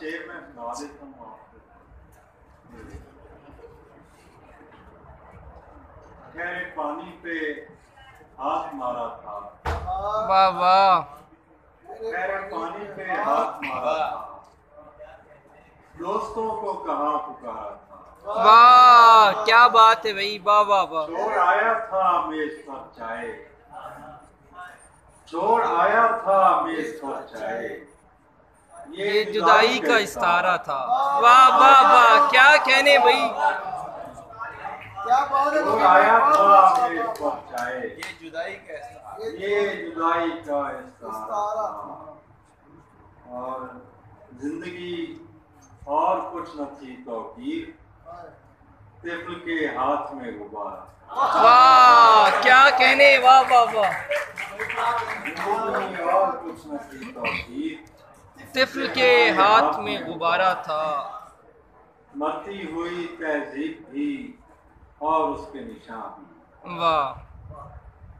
शेर में सुना देता हूँ आपको। गहरे पानी पे हाथ मारा था, वाह वाह, गहरे पानी पे हाथ मारा था, दोस्तों को कहाँ पुकारा था। वाह क्या बात है भाई, वाह वाह वाह। चोर आया था मेज पर चाय, चोर आया था मेज पर चाय, ये जुदाई का इस्तारा था। वाह वाह वाह, क्या कहने भाई, क्या बात है। चोर आया था मेज पर चाय, ये जुदाई का ये जुदाई का इस्तारा था। और जिंदगी और कुछ न थी तौकीर, तिफल के हाथ में गुब्बारा। वाह क्या कहने, वाह वाह वाह। जिंदगी और कुछ न थी तौकीर, तिफल के हाथ में गुब्बारा था। मरती हुई तहजीब भी और उसके निशान भी। वाह,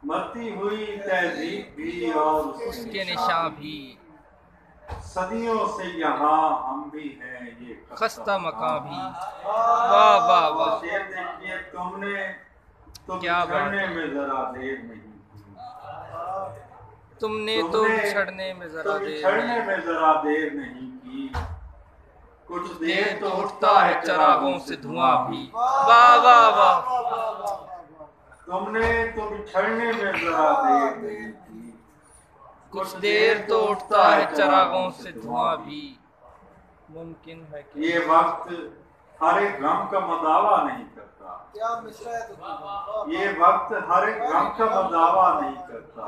मरती हुई तहजीब भी और उसके निशान भी। सदियों से यहाँ हम भी हैं ये खस्ता मकां भी। वाह वाह वाह, शेर देखिए, तुमने तो क्या बात बिछड़ने है। में जरा देर नहीं की, तुमने तो बिछड़ने में जरा देर बिछड़ने नहीं। में जरा देर नहीं की, कुछ देर तो उठता है चरागों से धुआं भी। वाह वाह वाह, तुमने तो बिछड़ने में जरा देर नहीं की, कुछ देर तो उठता है चरागों से धुआं भी। मुमकिन है कि ये वक्त हर एक गम का मदावा नहीं करता, क्या मिश्रा है तुम। ये वक्त हर एक गम का मदावा नहीं करता,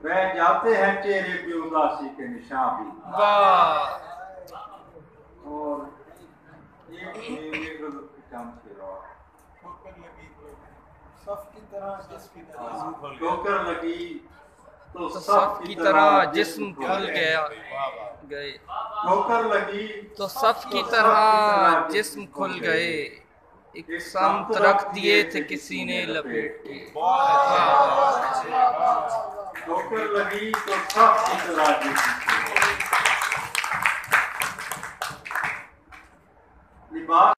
रह जाते हैं चेहरे पे उदासी के निशान भी। वाह, और ये काम किया, सफ की तरह जिसम ठोकर लगी तो सफ की तरह जिस्म खुल गए। ठोकर लगी तो सफ की तरह जिस्म खुल गए। एक संत रख दिए थे किसी ने लपेट के। ठोकर लगी तो सफ की तरह जिस्म खुल गए। लिबास